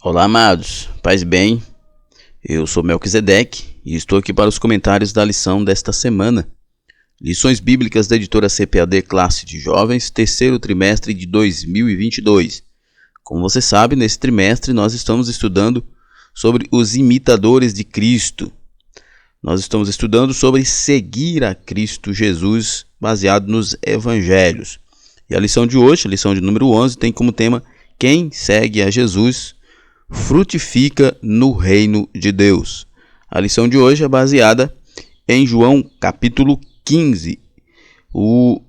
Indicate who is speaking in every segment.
Speaker 1: Olá, amados, paz e bem, eu sou Melquisedeque e estou aqui para os comentários da lição desta semana. Lições bíblicas da editora CPAD Classe de Jovens, terceiro trimestre de 2022. Como você sabe, nesse trimestre nós estamos estudando sobre os imitadores de Cristo. Nós estamos estudando sobre seguir a Cristo Jesus, baseado nos evangelhos. E a lição de hoje, a lição de número 11, tem como tema: quem segue a Jesus frutifica no reino de Deus. A lição de hoje é baseada em João capítulo 15, o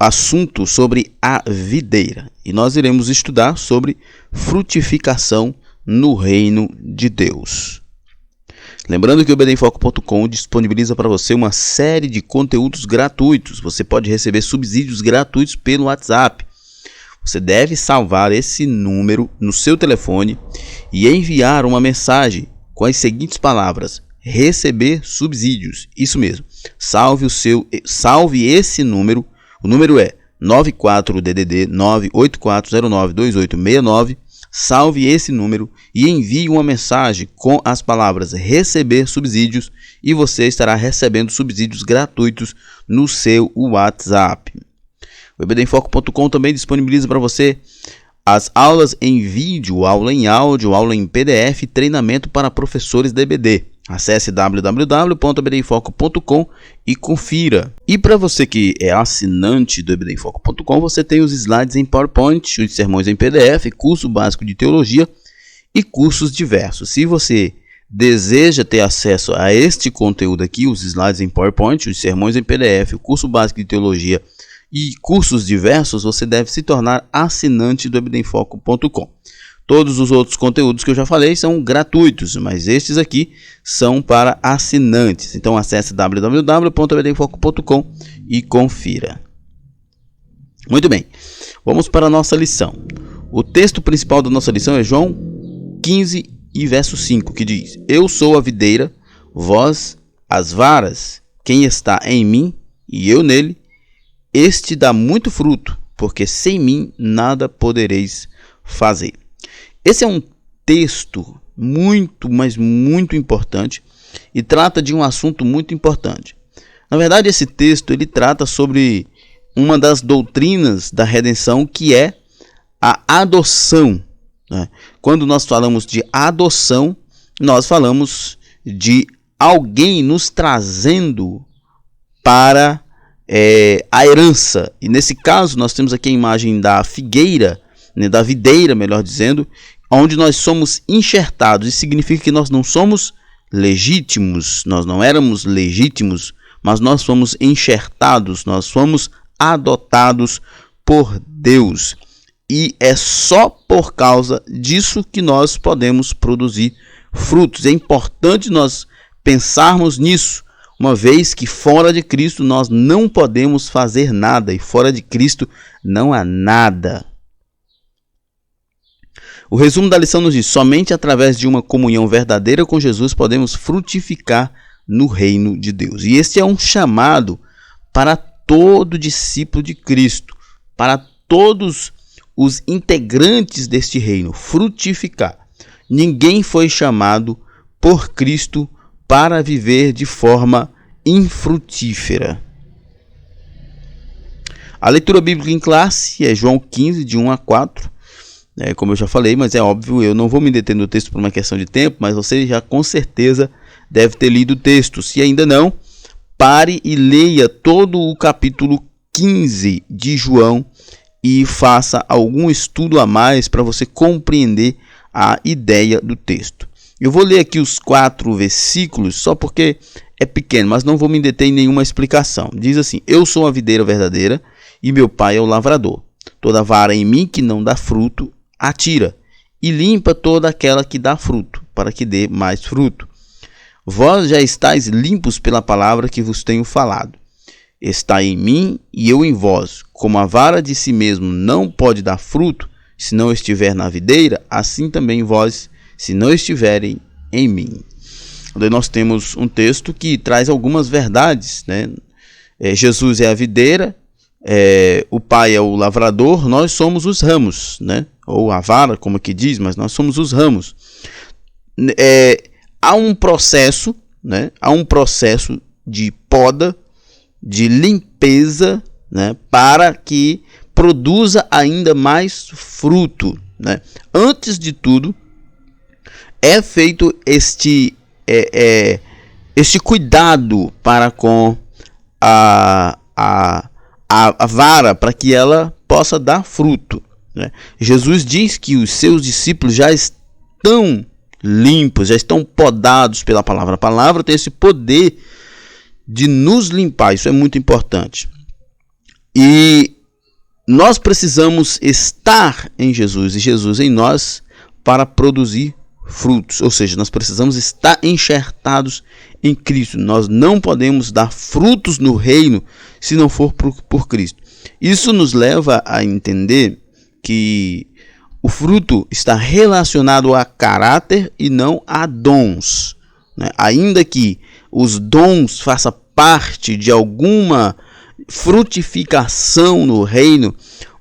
Speaker 1: assunto sobre a videira. E nós iremos estudar sobre frutificação no reino de Deus. Lembrando que o obedemfoco.com disponibiliza para você uma série de conteúdos gratuitos. Você pode receber subsídios gratuitos pelo WhatsApp. Você deve salvar esse número no seu telefone e enviar uma mensagem com as seguintes palavras: receber subsídios. Isso mesmo. Salve esse número. O número é 94DDD 984092869. Salve esse número e envie uma mensagem com as palavras receber subsídios e você estará recebendo subsídios gratuitos no seu WhatsApp. O obedemfoco.com também disponibiliza para você as aulas em vídeo, aula em áudio, aula em PDF, treinamento para professores de EBD. Acesse www.obedemfoco.com e confira. E para você que é assinante do obedemfoco.com, você tem os slides em PowerPoint, os sermões em PDF, curso básico de teologia e cursos diversos. Se você deseja ter acesso a este conteúdo aqui, os slides em PowerPoint, os sermões em PDF, o curso básico de teologia e cursos diversos, você deve se tornar assinante do obedemfoco.com. Todos os outros conteúdos que eu já falei são gratuitos, mas estes aqui são para assinantes. Então acesse www.obedemfoco.com e confira. Muito bem, vamos para a nossa lição. O texto principal da nossa lição é João 15 e verso 5, que diz: Eu sou a videira, vós as varas. Quem está em mim e eu nele, este dá muito fruto, porque sem mim nada podereis fazer. Esse é um texto muito, mas muito importante e trata de um assunto muito importante. Na verdade, esse texto ele trata sobre uma das doutrinas da redenção, que é a adoção, né? Quando nós falamos de adoção, nós falamos de alguém nos trazendo para a herança. E nesse caso nós temos aqui a imagem da figueira, né, da videira, melhor dizendo, onde nós somos enxertados. Isso significa que nós não somos legítimos, nós não éramos legítimos, mas nós fomos enxertados, nós fomos adotados por Deus. E é só por causa disso que nós podemos produzir frutos. É importante nós pensarmos nisso, uma vez que fora de Cristo nós não podemos fazer nada, e fora de Cristo não há nada. O resumo da lição nos diz: somente através de uma comunhão verdadeira com Jesus podemos frutificar no reino de Deus. E este é um chamado para todo discípulo de Cristo, para todos os integrantes deste reino, frutificar. Ninguém foi chamado por Cristo para viver de forma infrutífera. A leitura bíblica em classe é João 15, de 1 a 4. Como eu já falei, mas é óbvio, eu não vou me deter no texto por uma questão de tempo, mas você já com certeza deve ter lido o texto. Se ainda não, pare e leia todo o capítulo 15 de João e faça algum estudo a mais para você compreender a ideia do texto. Eu vou ler aqui os 4 versículos só porque é pequeno, mas não vou me deter em nenhuma explicação. Diz assim: Eu sou a videira verdadeira e meu pai é o lavrador. Toda vara em mim que não dá fruto, atira, e limpa toda aquela que dá fruto, para que dê mais fruto. Vós já estáis limpos pela palavra que vos tenho falado. Está em mim e eu em vós. Como a vara de si mesmo não pode dar fruto, se não estiver na videira, assim também vós, se não estiverem em mim. Daí nós temos um texto que traz algumas verdades, né? Jesus é a videira, o pai é o lavrador, nós somos os ramos, né? Ou a vara, como que diz, mas nós somos os ramos. há um processo, né? Há um processo de poda, de limpeza, né? Para que produza ainda mais fruto, né? Antes de tudo, é feito este cuidado para com a vara, para que ela possa dar fruto, né? Jesus diz que os seus discípulos já estão limpos, já estão podados pela palavra. A palavra tem esse poder de nos limpar, isso é muito importante. E nós precisamos estar em Jesus e Jesus em nós para produzir frutos, ou seja, nós precisamos estar enxertados em Cristo. Nós não podemos dar frutos no reino se não for por Cristo. Isso nos leva a entender que o fruto está relacionado a caráter e não a dons, né? Ainda que os dons façam parte de alguma frutificação no reino,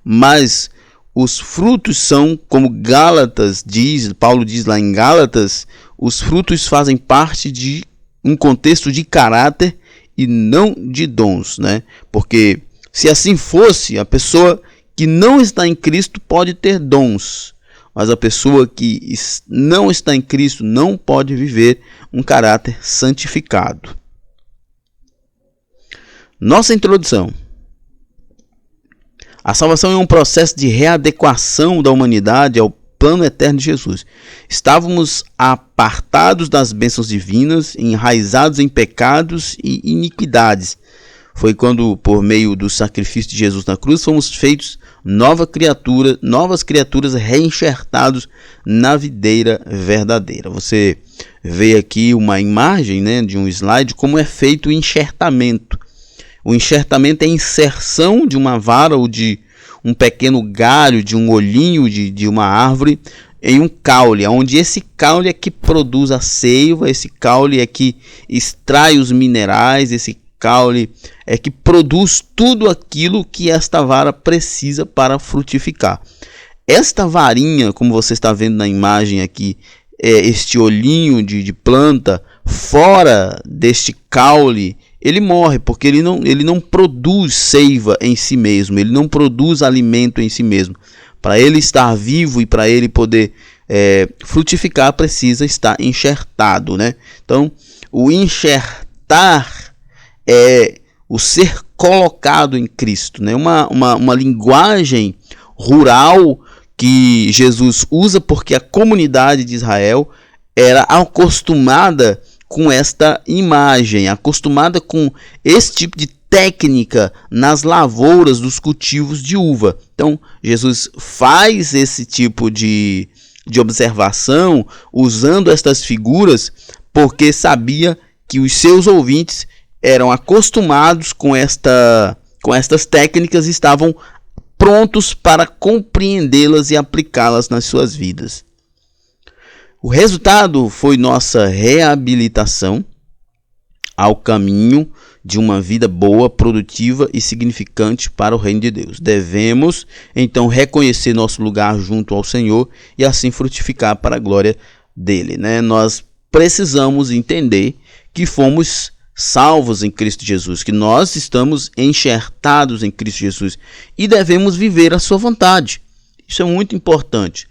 Speaker 1: mas os frutos são, como Gálatas diz, Paulo diz lá em Gálatas, os frutos fazem parte de um contexto de caráter e não de dons, né? Porque se assim fosse, a pessoa que não está em Cristo pode ter dons, mas a pessoa que não está em Cristo não pode viver um caráter santificado. Nossa introdução. A salvação é um processo de readequação da humanidade ao plano eterno de Jesus. Estávamos apartados das bênçãos divinas, enraizados em pecados e iniquidades. Foi quando, por meio do sacrifício de Jesus na cruz, fomos feitos novas criaturas reenxertados na videira verdadeira. Você vê aqui uma imagem, né, de um slide, como é feito o enxertamento. O enxertamento é a inserção de uma vara ou de um pequeno galho, de um olhinho de uma árvore em um caule, onde esse caule é que produz a seiva, esse caule é que extrai os minerais, esse caule é que produz tudo aquilo que esta vara precisa para frutificar. Esta varinha, como você está vendo na imagem aqui, este olhinho de planta, fora deste caule, ele morre, porque ele não produz seiva em si mesmo, ele não produz alimento em si mesmo. Para ele estar vivo e para ele poder frutificar, precisa estar enxertado, né? Então, o enxertar é o ser colocado em Cristo, né? Uma linguagem rural que Jesus usa, porque a comunidade de Israel era acostumada com esta imagem, acostumada com esse tipo de técnica nas lavouras dos cultivos de uva. Então, Jesus faz esse tipo de observação usando estas figuras, porque sabia que os seus ouvintes eram acostumados com estas técnicas e estavam prontos para compreendê-las e aplicá-las nas suas vidas. O resultado foi nossa reabilitação ao caminho de uma vida boa, produtiva e significante para o reino de Deus. Devemos, então, reconhecer nosso lugar junto ao Senhor e assim frutificar para a glória dele, né? Nós precisamos entender que fomos salvos em Cristo Jesus, que nós estamos enxertados em Cristo Jesus e devemos viver a sua vontade. Isso é muito importante.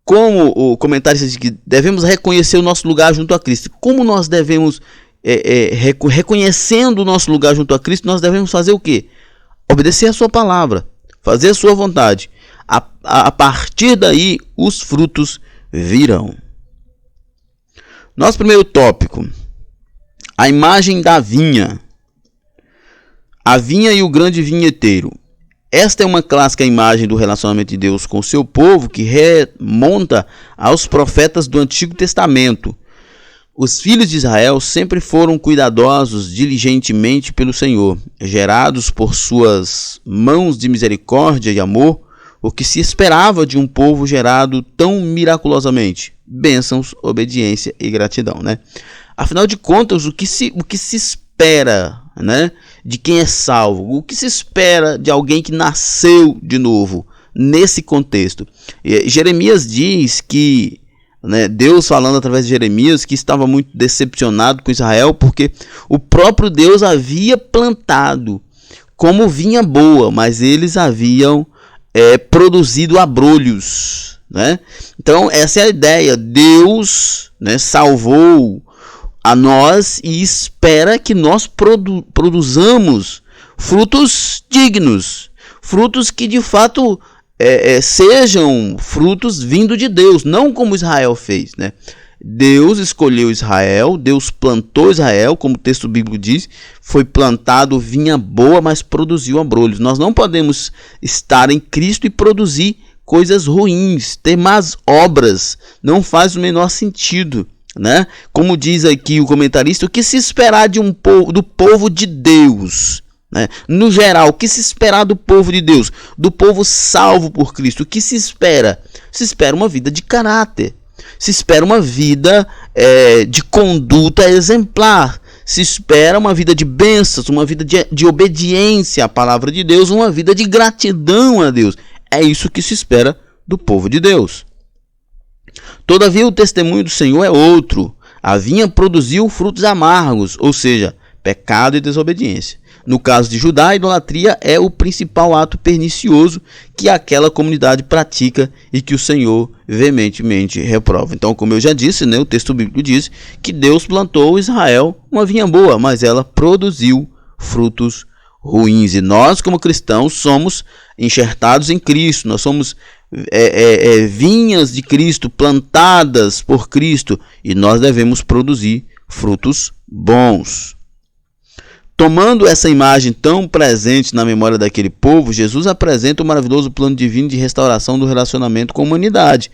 Speaker 1: Como o comentário diz que devemos reconhecer o nosso lugar junto a Cristo. Como nós devemos, reconhecendo o nosso lugar junto a Cristo, nós devemos fazer o quê? Obedecer a sua palavra, fazer a sua vontade. A partir daí, os frutos virão. Nosso primeiro tópico, a imagem da vinha. A vinha e o grande vinheteiro. Esta é uma clássica imagem do relacionamento de Deus com o seu povo que remonta aos profetas do Antigo Testamento. Os filhos de Israel sempre foram cuidadosos diligentemente pelo Senhor, gerados por suas mãos de misericórdia e amor, o que se esperava de um povo gerado tão miraculosamente. Bênçãos, obediência e gratidão, né? Afinal de contas, o que se espera, né, de quem é salvo? O que se espera de alguém que nasceu de novo nesse contexto? Jeremias diz que né, Deus falando através de Jeremias que estava muito decepcionado com Israel, porque o próprio Deus havia plantado como vinha boa, mas eles haviam produzido abrolhos, né? Então essa é a ideia. Deus, né, salvou a nós e espera que nós produzamos frutos dignos, frutos que de fato sejam frutos vindo de Deus, não como Israel fez, né? Deus escolheu Israel, Deus plantou Israel, como o texto bíblico diz, foi plantado vinha boa, mas produziu abrolhos. Nós não podemos estar em Cristo e produzir coisas ruins, ter más obras, não faz o menor sentido, né? Como diz aqui o comentarista, o que se esperar do povo de Deus, né? No geral, o que se esperar do povo de Deus, do povo salvo por Cristo? O que se espera? Se espera uma vida de caráter, se espera uma vida de conduta exemplar, se espera uma vida de bênçãos, uma vida de obediência à palavra de Deus, uma vida de gratidão a Deus. É isso que se espera do povo de Deus. Todavia o testemunho do Senhor é outro. A vinha produziu frutos amargos, ou seja, pecado e desobediência. No caso de Judá, a idolatria é o principal ato pernicioso que aquela comunidade pratica e que o Senhor veementemente reprova. Então, como eu já disse, né, o texto bíblico diz que Deus plantou Israel uma vinha boa, mas ela produziu frutos ruins. E nós, como cristãos, somos enxertados em Cristo, nós somos vinhas de Cristo, plantadas por Cristo, e nós devemos produzir frutos bons. Tomando essa imagem tão presente na memória daquele povo, Jesus apresenta o maravilhoso plano divino de restauração do relacionamento com a humanidade.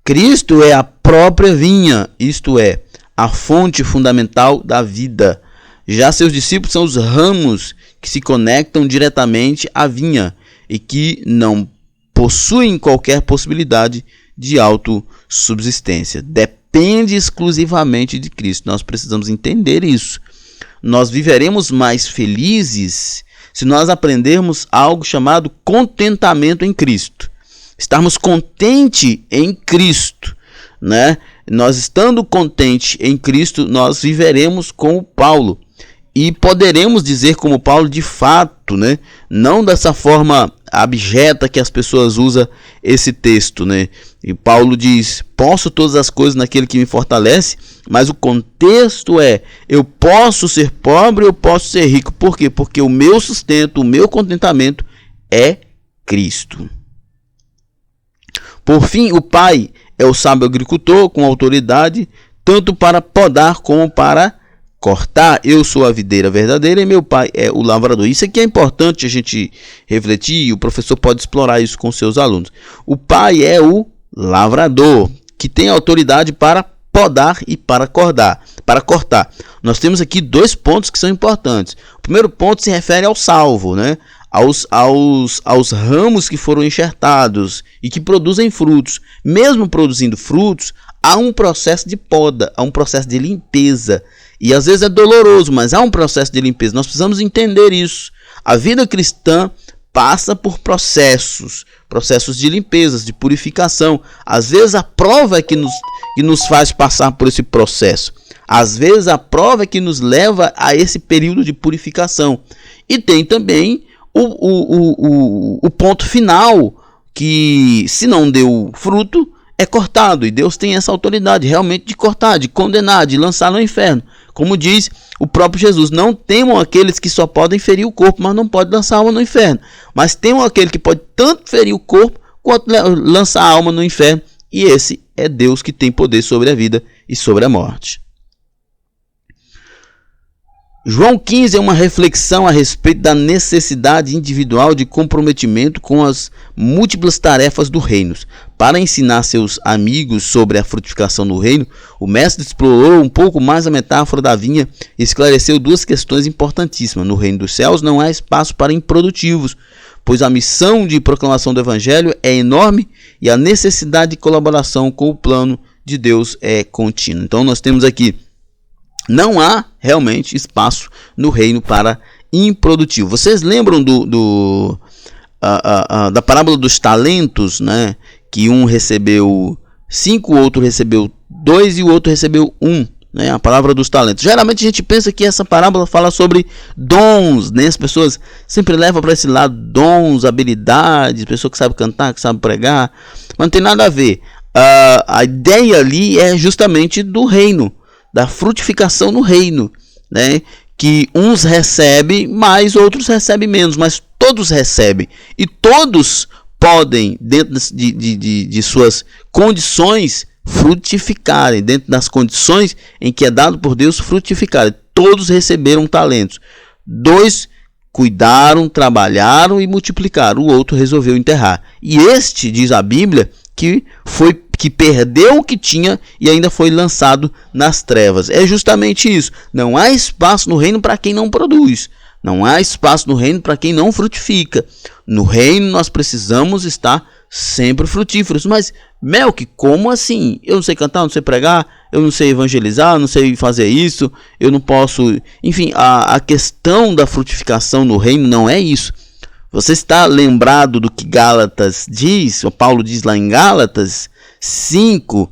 Speaker 1: Cristo é a própria vinha, isto é, a fonte fundamental da vida. Já seus discípulos são os ramos que se conectam diretamente à vinha e que não possuem qualquer possibilidade de autossubsistência. Depende exclusivamente de Cristo. Nós precisamos entender isso. Nós viveremos mais felizes se nós aprendermos algo chamado contentamento em Cristo. Estarmos contentes em Cristo, né? Nós estando contentes em Cristo, nós viveremos como Paulo. E poderemos dizer como Paulo de fato, né? Não dessa forma abjeta que as pessoas usam esse texto, né? E Paulo diz, posso todas as coisas naquele que me fortalece, mas o contexto é, eu posso ser pobre, eu posso ser rico. Por quê? Porque o meu sustento, o meu contentamento é Cristo. Por fim, o pai é o sábio agricultor com autoridade, tanto para podar como para cortar. Eu sou a videira verdadeira e meu pai é o lavrador. Isso aqui é importante a gente refletir e o professor pode explorar isso com seus alunos. O pai é o lavrador, que tem autoridade para podar e para cortar. Nós temos aqui dois pontos que são importantes. O primeiro ponto se refere ao salvo, né? Aos ramos que foram enxertados e que produzem frutos. Mesmo produzindo frutos, há um processo de poda, há um processo de limpeza. E às vezes é doloroso, mas há um processo de limpeza. Nós precisamos entender isso. A vida cristã passa por processos de limpeza, de purificação. Às vezes a prova é que nos faz passar por esse processo. Às vezes a prova é que nos leva a esse período de purificação. E tem também o ponto final, que se não deu fruto, é cortado. E Deus tem essa autoridade realmente de cortar, de condenar, de lançar no inferno. Como diz o próprio Jesus, não temam aqueles que só podem ferir o corpo, mas não podem lançar a alma no inferno. Mas temam aquele que pode tanto ferir o corpo, quanto lançar a alma no inferno. E esse é Deus que tem poder sobre a vida e sobre a morte. João 15 é uma reflexão a respeito da necessidade individual de comprometimento com as múltiplas tarefas do reino. Para ensinar seus amigos sobre a frutificação do reino, o mestre explorou um pouco mais a metáfora da vinha e esclareceu duas questões importantíssimas. No reino dos céus não há espaço para improdutivos, pois a missão de proclamação do evangelho é enorme e a necessidade de colaboração com o plano de Deus é contínua. Então nós temos aqui, não há realmente espaço no reino para improdutivo. Vocês lembram da parábola dos talentos, né? Que um recebeu 5, o outro recebeu 2 e o outro recebeu 1. Né, a palavra dos talentos. Geralmente a gente pensa que essa parábola fala sobre dons, né? As pessoas sempre levam para esse lado dons, habilidades, pessoa que sabe cantar, que sabe pregar, mas não tem nada a ver. A ideia ali é justamente do reino, da frutificação no reino, né? Que uns recebem mais, outros recebem menos, mas todos recebem e todos podem, dentro de suas condições, frutificarem, dentro das condições em que é dado por Deus, frutificarem. Todos receberam talentos. 2 cuidaram, trabalharam e multiplicaram. O outro resolveu enterrar. E este, diz a Bíblia, que perdeu o que tinha e ainda foi lançado nas trevas. É justamente isso. Não há espaço no reino para quem não produz. Não há espaço no reino para quem não frutifica. No reino nós precisamos estar sempre frutíferos. Mas, Melk, como assim? Eu não sei cantar, não sei pregar, eu não sei evangelizar, eu não sei fazer isso, eu não posso... Enfim, a questão da frutificação no reino não é isso. Você está lembrado do que Gálatas diz, o Paulo diz lá em Gálatas 5,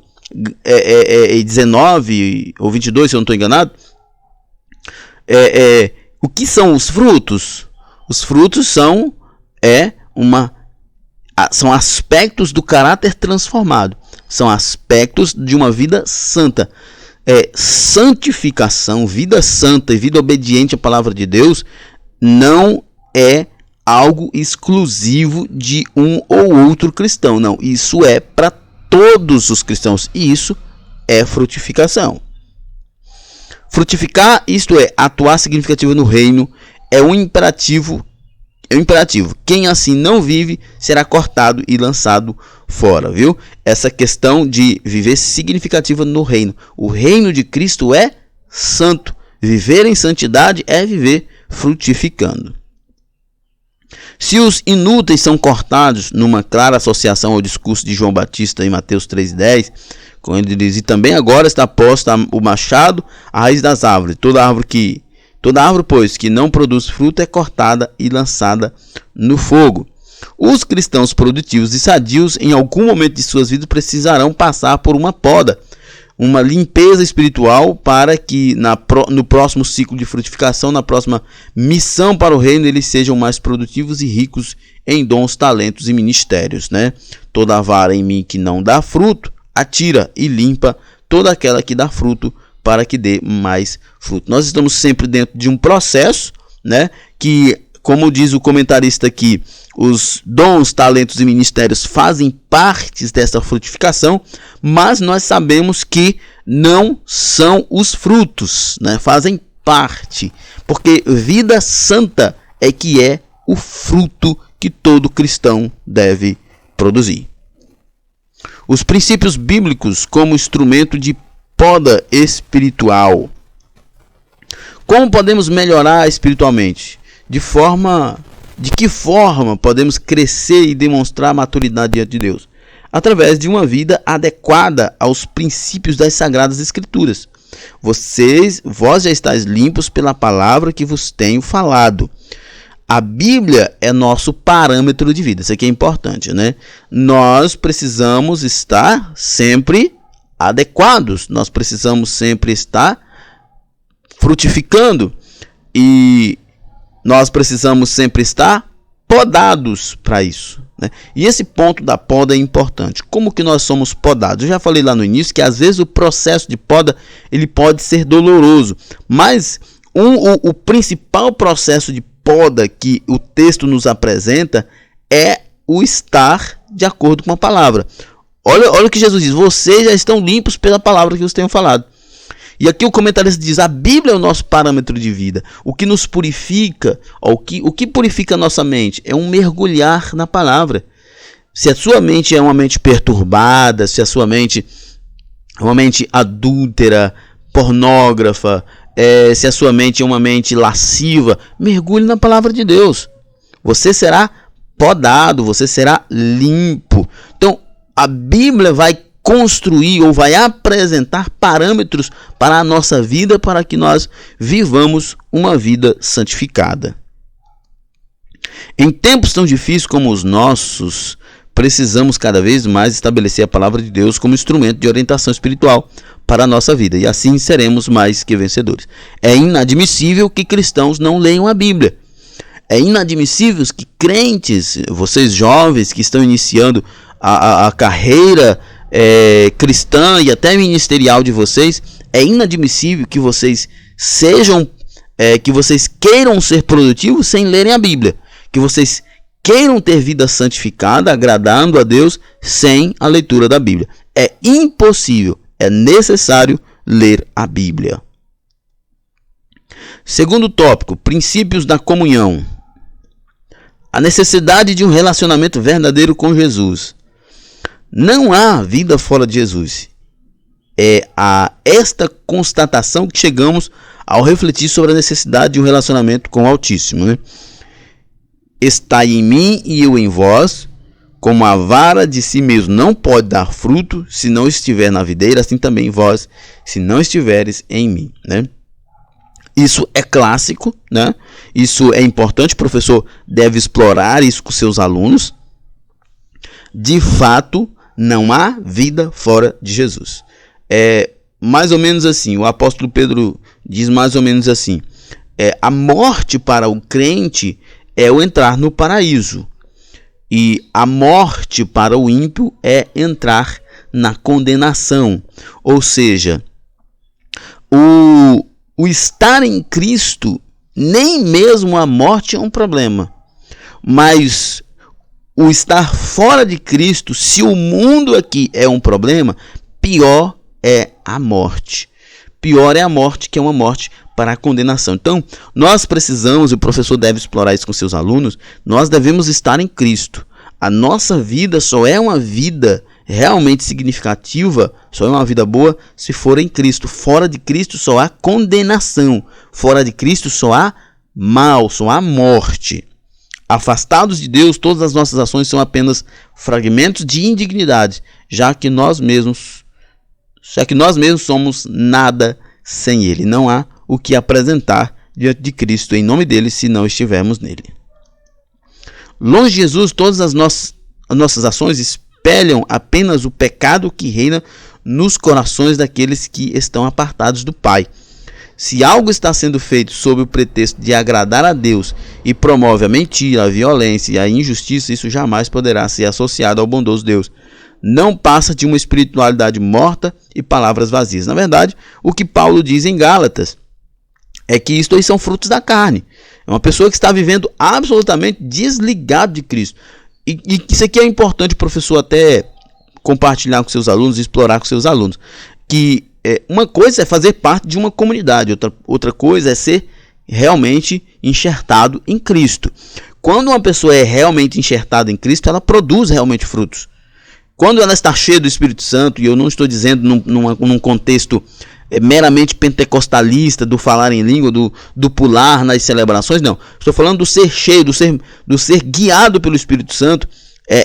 Speaker 1: 19 ou 22, se eu não estou enganado? O que são os frutos? Os frutos são aspectos do caráter transformado. São aspectos de uma vida santa. Santificação, vida santa e vida obediente à palavra de Deus não é algo exclusivo de um ou outro cristão. Não, isso é para todos os cristãos. E isso é frutificação. Frutificar, isto é, atuar significativo no reino, é um imperativo. Quem assim não vive será cortado e lançado fora, viu? Essa questão de viver significativo no reino. O reino de Cristo é santo. Viver em santidade é viver frutificando. Se os inúteis são cortados, numa clara associação ao discurso de João Batista em Mateus 3,10, quando ele diz: e também agora está posta o machado à raiz das árvores. Toda árvore, pois, que não produz fruto é cortada e lançada no fogo. Os cristãos produtivos e sadios, em algum momento de suas vidas, precisarão passar por uma poda, uma limpeza espiritual, para que no próximo ciclo de frutificação, na próxima missão para o reino, eles sejam mais produtivos e ricos em dons, talentos e ministérios, né? Toda vara em mim que não dá fruto, atira e limpa toda aquela que dá fruto, para que dê mais fruto. Nós estamos sempre dentro de um processo, né? Que, como diz o comentarista aqui, os dons, talentos e ministérios fazem parte dessa frutificação, mas nós sabemos que não são os frutos, né? Fazem parte, porque vida santa é que é o fruto que todo cristão deve produzir. Os princípios bíblicos como instrumento de poda espiritual. Como podemos melhorar espiritualmente? De que forma podemos crescer e demonstrar maturidade diante de Deus? Através de uma vida adequada aos princípios das Sagradas Escrituras. Vós já estáis limpos pela palavra que vos tenho falado. A Bíblia é nosso parâmetro de vida. Isso aqui é importante, né? Nós precisamos estar sempre adequados. Nós precisamos sempre estar frutificando. E nós precisamos sempre estar podados para isso, né? E esse ponto da poda é importante. Como que nós somos podados? Eu já falei lá no início que às vezes o processo de poda ele pode ser doloroso. Mas o principal processo de poda que o texto nos apresenta é o estar de acordo com a palavra. Olha o que Jesus diz: vocês já estão limpos pela palavra que eu tenho falado. E aqui o comentarista diz: a Bíblia é o nosso parâmetro de vida. O que nos purifica, o que purifica a nossa mente é um mergulhar na palavra. Se a sua mente é uma mente perturbada, se a sua mente é uma mente adúltera, pornógrafa, se a sua mente é uma mente lasciva, mergulhe na palavra de Deus. Você será podado, você será limpo. Então, a Bíblia vai construir ou vai apresentar parâmetros para a nossa vida, para que nós vivamos uma vida santificada. Em tempos tão difíceis como os nossos, precisamos cada vez mais estabelecer a palavra de Deus como instrumento de orientação espiritual para a nossa vida, e assim seremos mais que vencedores. É inadmissível que cristãos não leiam a Bíblia. É inadmissível que crentes, vocês jovens que estão iniciando a carreira cristã e até ministerial de vocês, é inadmissível que vocês que vocês queiram ser produtivos sem lerem a Bíblia, que vocês queiram ter vida santificada, agradando a Deus, sem a leitura da Bíblia. É impossível, é necessário ler a Bíblia. Segundo tópico, princípios da comunhão. A necessidade de um relacionamento verdadeiro com Jesus. Não há vida fora de Jesus. É a esta constatação que chegamos ao refletir sobre a necessidade de um relacionamento com o Altíssimo, né? Estai em mim e eu em vós, como a vara de si mesmo não pode dar fruto se não estiver na videira, assim também vós, se não estiveres em mim, né? Isso é clássico, né? Isso é importante, o professor deve explorar isso com seus alunos. De fato, não há vida fora de Jesus. É mais ou menos assim, o apóstolo Pedro diz mais ou menos assim: a morte para o crente é o entrar no paraíso, e a morte para o ímpio é entrar na condenação. Ou seja, o estar em Cristo, nem mesmo a morte é um problema, mas o estar fora de Cristo, se o mundo aqui é um problema, pior é a morte. Pior é a morte, que é uma morte para a condenação. Então, nós precisamos, e o professor deve explorar isso com seus alunos, nós devemos estar em Cristo. A nossa vida só é uma vida realmente significativa, só é uma vida boa se for em Cristo. Fora de Cristo só há condenação. Fora de Cristo só há mal, só há morte. Afastados de Deus, todas as nossas ações são apenas fragmentos de indignidade, já que nós mesmos somos nada sem Ele. Não há o que apresentar diante de Cristo em nome dele se não estivermos nele. Longe de Jesus, todas as nossas ações espelham apenas o pecado que reina nos corações daqueles que estão apartados do Pai. Se algo está sendo feito sob o pretexto de agradar a Deus e promove a mentira, a violência e a injustiça, isso jamais poderá ser associado ao bondoso Deus. Não passa de uma espiritualidade morta e palavras vazias. Na verdade, o que Paulo diz em Gálatas é que isto aí são frutos da carne. É uma pessoa que está vivendo absolutamente desligado de Cristo. E isso aqui é importante o professor até compartilhar com seus alunos, explorar com seus alunos. Que uma coisa é fazer parte de uma comunidade, outra coisa é ser realmente enxertado em Cristo. Quando uma pessoa é realmente enxertada em Cristo, ela produz realmente frutos. Quando ela está cheia do Espírito Santo, e eu não estou dizendo num contexto meramente pentecostalista, do falar em língua, do pular nas celebrações, não. Estou falando do ser cheio, do ser guiado pelo Espírito Santo,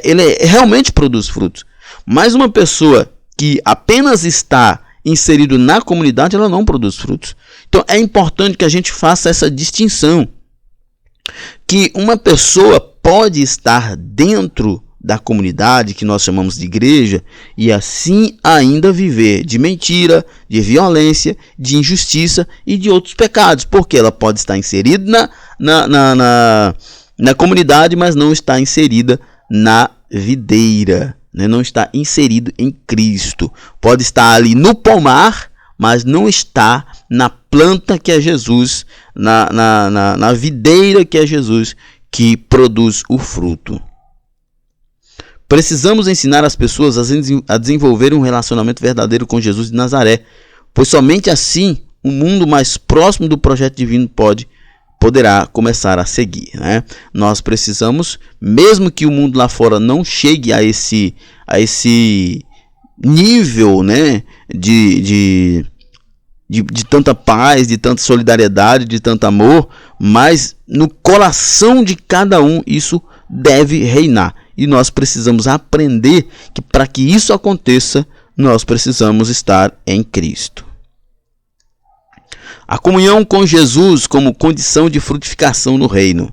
Speaker 1: ele realmente produz frutos. Mas uma pessoa que apenas está inserido na comunidade, ela não produz frutos. Então é importante que a gente faça essa distinção, que uma pessoa pode estar dentro da comunidade que nós chamamos de igreja e assim ainda viver de mentira, de violência, de injustiça e de outros pecados, porque ela pode estar inserida na comunidade, mas não está inserida na videira, né? Não está inserido em Cristo. Pode estar ali no pomar, mas não está na planta que é Jesus, na videira que é Jesus, que produz o fruto. Precisamos ensinar as pessoas a desenvolver um relacionamento verdadeiro com Jesus de Nazaré, pois somente assim um mundo mais próximo do projeto divino poderá começar a seguir, né? Nós precisamos, mesmo que o mundo lá fora não chegue a esse nível, né, de tanta paz, de tanta solidariedade, de tanto amor, mas no coração de cada um isso deve reinar. E nós precisamos aprender que para que isso aconteça, nós precisamos estar em Cristo. A comunhão com Jesus como condição de frutificação no reino.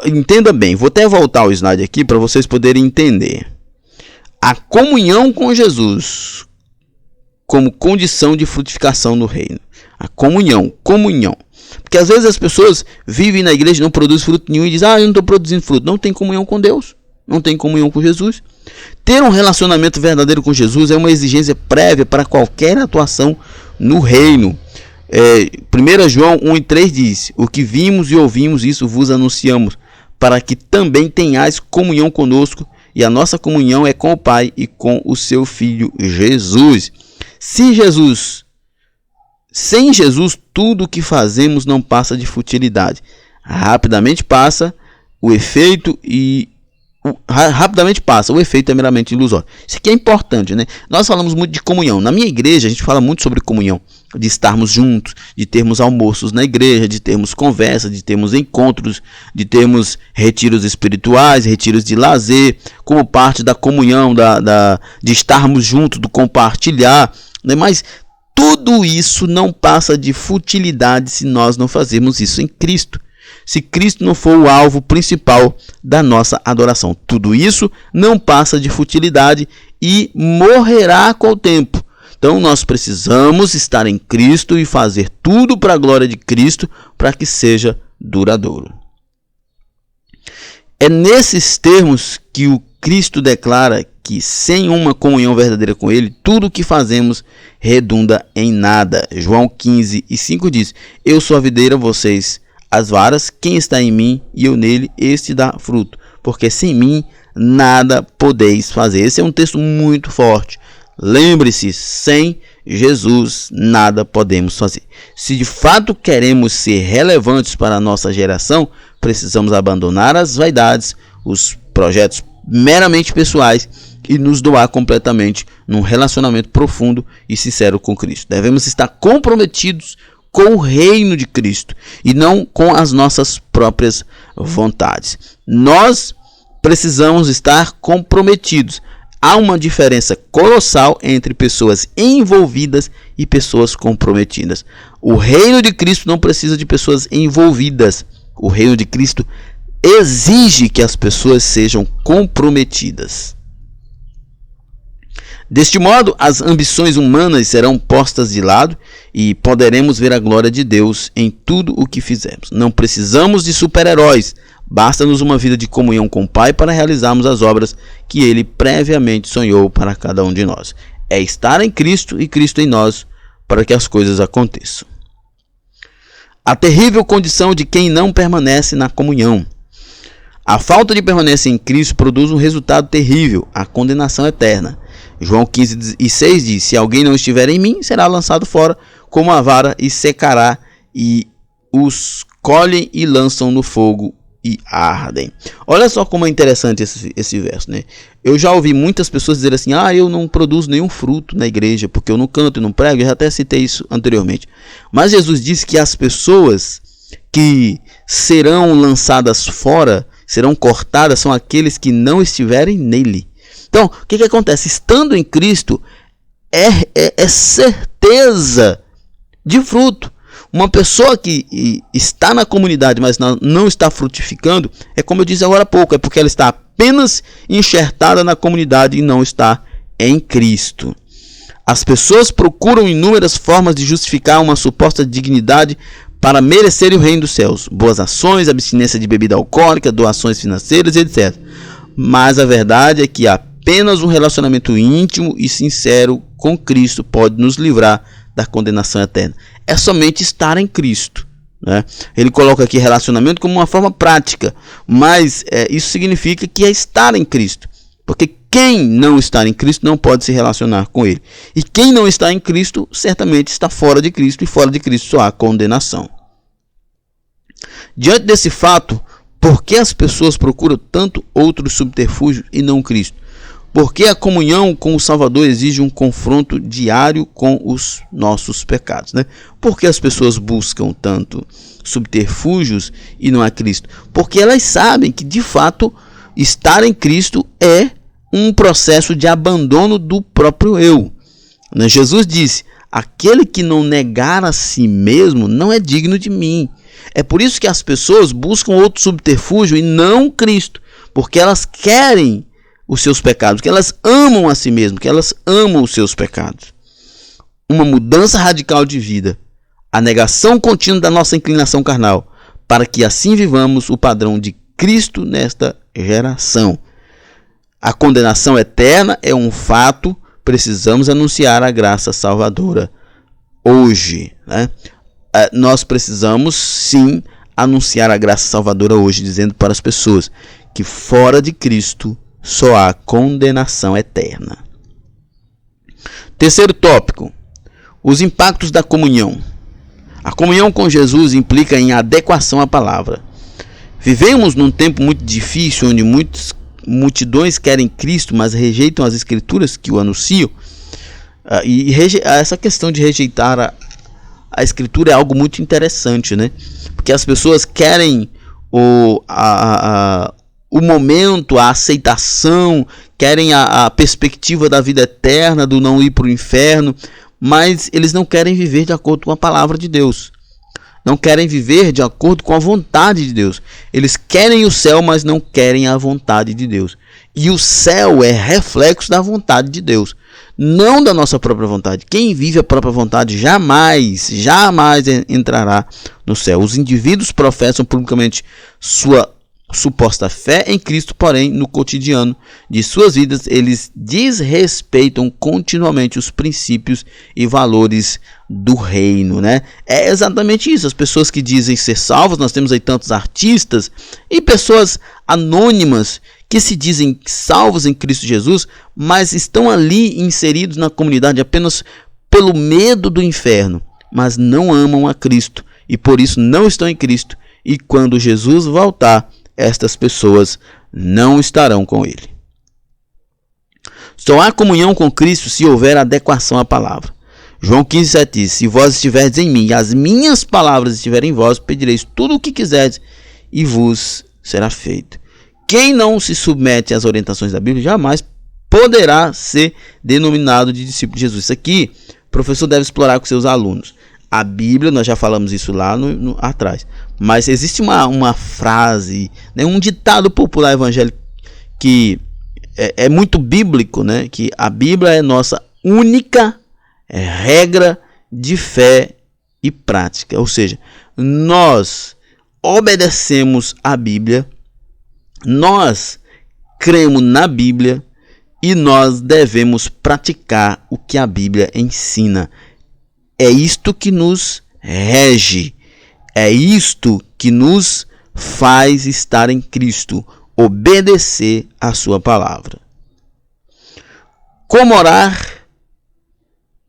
Speaker 1: Entenda bem, vou até voltar o slide aqui para vocês poderem entender. A comunhão com Jesus como condição de frutificação no reino. A comunhão. Porque às vezes as pessoas vivem na igreja e não produzem fruto nenhum e dizem, eu não estou produzindo fruto. Não tem comunhão com Deus, não tem comunhão com Jesus. Ter um relacionamento verdadeiro com Jesus é uma exigência prévia para qualquer atuação no reino. 1 João 1:3 diz, o que vimos e ouvimos, isso vos anunciamos, para que também tenhais comunhão conosco, e a nossa comunhão é com o Pai e com o seu Filho Jesus. Sem Jesus, tudo o que fazemos não passa de futilidade. Rapidamente passa, o efeito é meramente ilusório. Isso aqui é importante, né? Nós falamos muito de comunhão. Na minha igreja, a gente fala muito sobre comunhão, de estarmos juntos, de termos almoços na igreja, de termos conversa, de termos encontros, de termos retiros espirituais, retiros de lazer, como parte da comunhão, de estarmos juntos, do compartilhar, né? Mas tudo isso não passa de futilidade se nós não fazermos isso em Cristo. Se Cristo não for o alvo principal da nossa adoração. Tudo isso não passa de futilidade e morrerá com o tempo. Então nós precisamos estar em Cristo e fazer tudo para a glória de Cristo para que seja duradouro. É nesses termos que o Cristo declara que sem uma comunhão verdadeira com Ele, tudo o que fazemos redunda em nada. João 15:5 diz, eu sou a videira, vocês as varas, quem está em mim e eu nele, este dá fruto, porque sem mim nada podeis fazer. Esse é um texto muito forte. Lembre-se, sem Jesus nada podemos fazer. Se de fato queremos ser relevantes para a nossa geração, precisamos abandonar as vaidades, os projetos meramente pessoais e nos doar completamente num relacionamento profundo e sincero com Cristo. Devemos estar comprometidos com o reino de Cristo e não com as nossas próprias vontades. Nós precisamos estar comprometidos. Há uma diferença colossal entre pessoas envolvidas e pessoas comprometidas. O reino de Cristo não precisa de pessoas envolvidas. O reino de Cristo exige que as pessoas sejam comprometidas. Deste modo, as ambições humanas serão postas de lado e poderemos ver a glória de Deus em tudo o que fizermos. Não precisamos de super-heróis, basta-nos uma vida de comunhão com o Pai para realizarmos as obras que Ele previamente sonhou para cada um de nós. É estar em Cristo e Cristo em nós para que as coisas aconteçam. A terrível condição de quem não permanece na comunhão. A falta de permanência em Cristo produz um resultado terrível, a condenação eterna. João 15:6 diz, se alguém não estiver em mim, será lançado fora como a vara e secará, e os colhem e lançam no fogo e ardem. Olha só como é interessante esse verso, né? Eu já ouvi muitas pessoas dizer assim, eu não produzo nenhum fruto na igreja, porque eu não canto e não prego, eu já até citei isso anteriormente. Mas Jesus disse que as pessoas que serão lançadas fora, serão cortadas, são aqueles que não estiverem nele. Então, o que acontece? Estando em Cristo é certeza de fruto. Uma pessoa que está na comunidade, mas não está frutificando, é como eu disse agora há pouco, é porque ela está apenas enxertada na comunidade e não está em Cristo. As pessoas procuram inúmeras formas de justificar uma suposta dignidade para merecerem o reino dos céus. Boas ações, abstinência de bebida alcoólica, doações financeiras, etc. Mas a verdade é que apenas um relacionamento íntimo e sincero com Cristo pode nos livrar da condenação eterna. É somente estar em Cristo, né? Ele coloca aqui relacionamento como uma forma prática, mas isso significa que é estar em Cristo. Porque quem não está em Cristo não pode se relacionar com Ele. E quem não está em Cristo certamente está fora de Cristo, e fora de Cristo só há condenação. Diante desse fato, por que as pessoas procuram tanto outros subterfúgios e não Cristo? Porque a comunhão com o Salvador exige um confronto diário com os nossos pecados, né? Por que as pessoas buscam tanto subterfúgios e não a Cristo? Porque elas sabem que, de fato, estar em Cristo é um processo de abandono do próprio eu. Jesus disse, aquele que não negar a si mesmo não é digno de mim. É por isso que as pessoas buscam outro subterfúgio e não Cristo, porque elas querem os seus pecados, que elas amam a si mesmas, que elas amam os seus pecados. Uma mudança radical de vida, a negação contínua da nossa inclinação carnal, para que assim vivamos o padrão de Cristo nesta geração. A condenação eterna é um fato, precisamos anunciar a graça salvadora hoje, né? Nós precisamos sim anunciar a graça salvadora hoje, dizendo para as pessoas que fora de Cristo só há condenação eterna. Terceiro tópico, os impactos da comunhão. A comunhão com Jesus implica em adequação à palavra. Vivemos num tempo muito difícil, onde multidões querem Cristo, mas rejeitam as escrituras que o anunciam. Essa questão de rejeitar a escritura é algo muito interessante, né? Porque as pessoas querem o momento, a aceitação, querem a perspectiva da vida eterna, do não ir para o inferno, mas eles não querem viver de acordo com a palavra de Deus. Não querem viver de acordo com a vontade de Deus. Eles querem o céu, mas não querem a vontade de Deus. E o céu é reflexo da vontade de Deus, não da nossa própria vontade. Quem vive a própria vontade jamais entrará no céu. Os indivíduos professam publicamente sua suposta fé em Cristo, porém, no cotidiano de suas vidas, eles desrespeitam continuamente os princípios e valores do reino, né? É exatamente isso. As pessoas que dizem ser salvas, nós temos aí tantos artistas e pessoas anônimas que se dizem salvos em Cristo Jesus, mas estão ali inseridos na comunidade apenas pelo medo do inferno, mas não amam a Cristo e por isso não estão em Cristo, e quando Jesus voltar, estas pessoas não estarão com ele. Só há comunhão com Cristo se houver adequação à palavra. João 15,7 diz: se vós estiverdes em mim e as minhas palavras estiverem em vós, pedireis tudo o que quiserdes e vos será feito. Quem não se submete às orientações da Bíblia jamais poderá ser denominado de discípulo de Jesus. Isso aqui o professor deve explorar com seus alunos. A Bíblia, nós já falamos isso lá atrás, mas existe uma frase, né, um ditado popular evangélico que é muito bíblico, né, que a Bíblia é nossa única regra de fé e prática. Ou seja, nós obedecemos a Bíblia, nós cremos na Bíblia e nós devemos praticar o que a Bíblia ensina. É isto que nos rege, é isto que nos faz estar em Cristo, obedecer a sua palavra. Como orar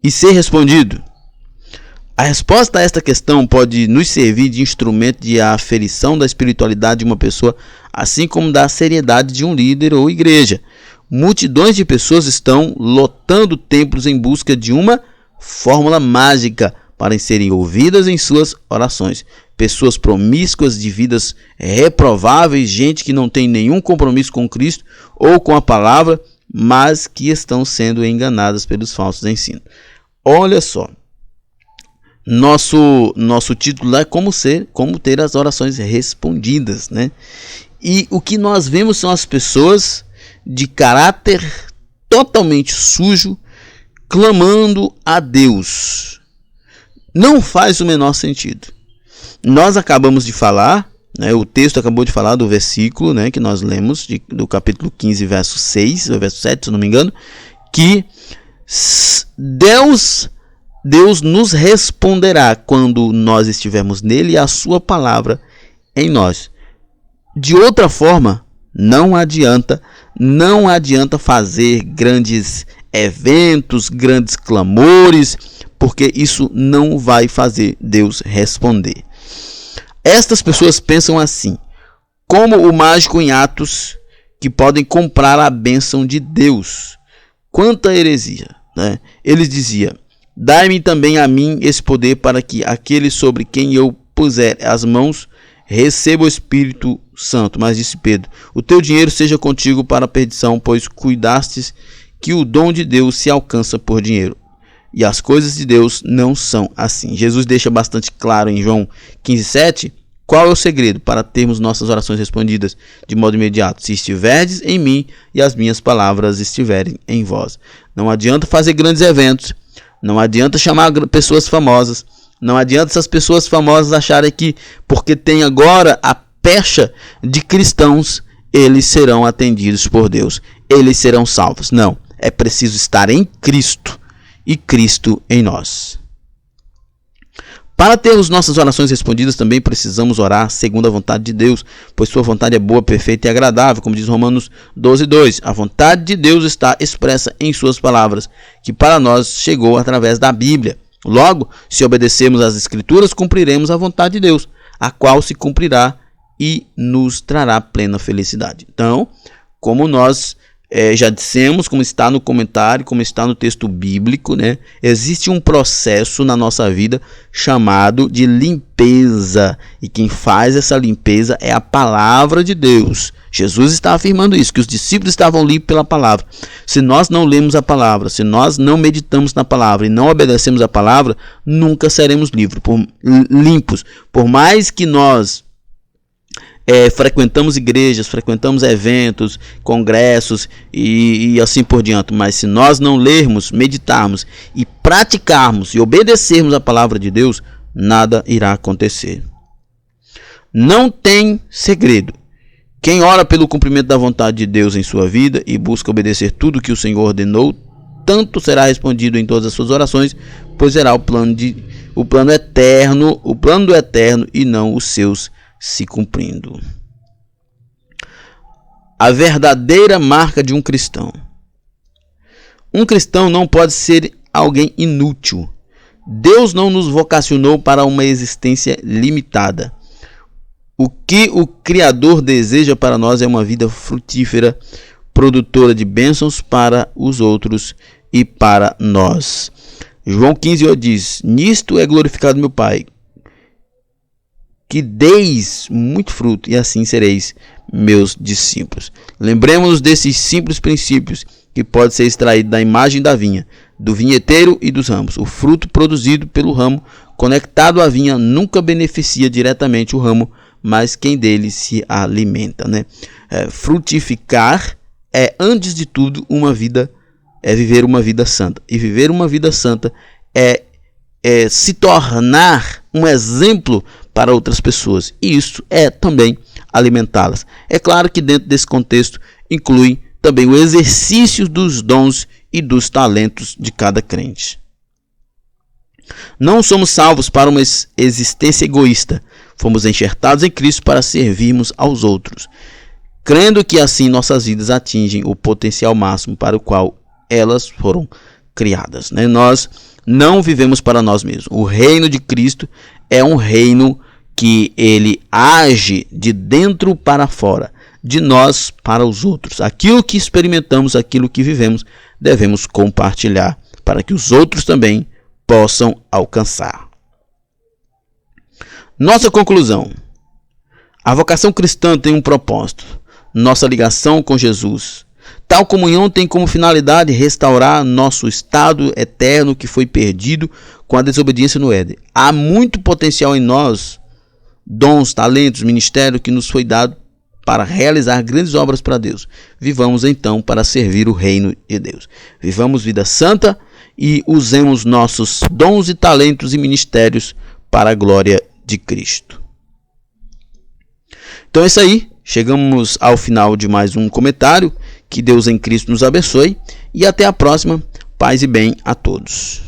Speaker 1: e ser respondido? A resposta a esta questão pode nos servir de instrumento de aferição da espiritualidade de uma pessoa, assim como da seriedade de um líder ou igreja. Multidões de pessoas estão lotando templos em busca de uma fórmula mágica para serem ouvidas em suas orações. Pessoas promíscuas, de vidas reprováveis, gente que não tem nenhum compromisso com Cristo ou com a palavra, mas que estão sendo enganadas pelos falsos ensinos. Olha só, nosso título lá é como ter as orações respondidas, né? E o que nós vemos são as pessoas de caráter totalmente sujo clamando a Deus. Não faz o menor sentido. Nós acabamos de falar, né, o texto acabou de falar do versículo, né, que nós lemos, do capítulo 15, verso 6, ou verso 7, se não me engano, que Deus nos responderá quando nós estivermos nele e a sua palavra em nós. De outra forma, não adianta fazer grandes eventos, grandes clamores, porque isso não vai fazer Deus responder. Estas pessoas pensam assim, como o mágico em Atos, que podem comprar a bênção de Deus. Quanta heresia, né? Eles diziam: dai-me também a mim esse poder, para que aquele sobre quem eu puser as mãos receba o Espírito Santo. Mas disse Pedro: o teu dinheiro seja contigo para a perdição, pois cuidastes que o dom de Deus se alcança por dinheiro. E as coisas de Deus não são assim. Jesus deixa bastante claro em João 15:7 qual é o segredo para termos nossas orações respondidas de modo imediato. Se estiverdes em mim e as minhas palavras estiverem em vós. Não adianta fazer grandes eventos, não adianta chamar pessoas famosas, não adianta essas pessoas famosas acharem que porque tem agora a pecha de cristãos, eles serão atendidos por Deus, eles serão salvos. Não, é preciso estar em Cristo e Cristo em nós. Para termos nossas orações respondidas, também precisamos orar segundo a vontade de Deus, pois sua vontade é boa, perfeita e agradável, como diz Romanos 12:2. A vontade de Deus está expressa em suas palavras, que para nós chegou através da Bíblia. Logo, se obedecermos às Escrituras, cumpriremos a vontade de Deus, a qual se cumprirá e nos trará plena felicidade. Então, como nós já dissemos, como está no comentário, como está no texto bíblico, né? Existe um processo na nossa vida chamado de limpeza. E quem faz essa limpeza é a palavra de Deus. Jesus está afirmando isso, que os discípulos estavam limpos pela palavra. Se nós não lemos a palavra, se nós não meditamos na palavra e não obedecemos a palavra, nunca seremos limpos. Por mais que nós frequentamos igrejas, frequentamos eventos, congressos e assim por diante. Mas se nós não lermos, meditarmos e praticarmos e obedecermos a palavra de Deus, nada irá acontecer. Não tem segredo. Quem ora pelo cumprimento da vontade de Deus em sua vida e busca obedecer tudo que o Senhor ordenou, tanto será respondido em todas as suas orações, pois será o plano do eterno e não os seus se cumprindo. A verdadeira marca de um cristão. Um cristão não pode ser alguém inútil. Deus não nos vocacionou para uma existência limitada. O que o Criador deseja para nós é uma vida frutífera, produtora de bênçãos para os outros e para nós. João 15 diz: nisto é glorificado meu Pai, que deis muito fruto, e assim sereis meus discípulos. Lembremos-nos desses simples princípios que pode ser extraído da imagem da vinha, do vinheteiro e dos ramos. O fruto produzido pelo ramo conectado à vinha nunca beneficia diretamente o ramo, mas quem dele se alimenta, né? Frutificar é, antes de tudo, viver uma vida santa. E viver uma vida santa é se tornar um exemplo para outras pessoas, e isso é também alimentá-las. É claro que dentro desse contexto inclui também o exercício dos dons e dos talentos de cada crente. Não somos salvos para uma existência egoísta, fomos enxertados em Cristo para servirmos aos outros, crendo que assim nossas vidas atingem o potencial máximo para o qual elas foram criadas, né? Nós não vivemos para nós mesmos. O reino de Cristo é um reino que ele age de dentro para fora, de nós para os outros. Aquilo que experimentamos, aquilo que vivemos, devemos compartilhar para que os outros também possam alcançar. Nossa conclusão: a vocação cristã tem um propósito, nossa ligação com Jesus. Tal comunhão tem como finalidade restaurar nosso estado eterno que foi perdido com a desobediência no Éden. Há muito potencial em nós, dons, talentos, ministério que nos foi dado para realizar grandes obras para Deus. Vivamos então para servir o reino de Deus. Vivamos vida santa e usemos nossos dons e talentos e ministérios para a glória de Cristo. Então é isso aí. Chegamos ao final de mais um comentário. Que Deus em Cristo nos abençoe e até a próxima. Paz e bem a todos.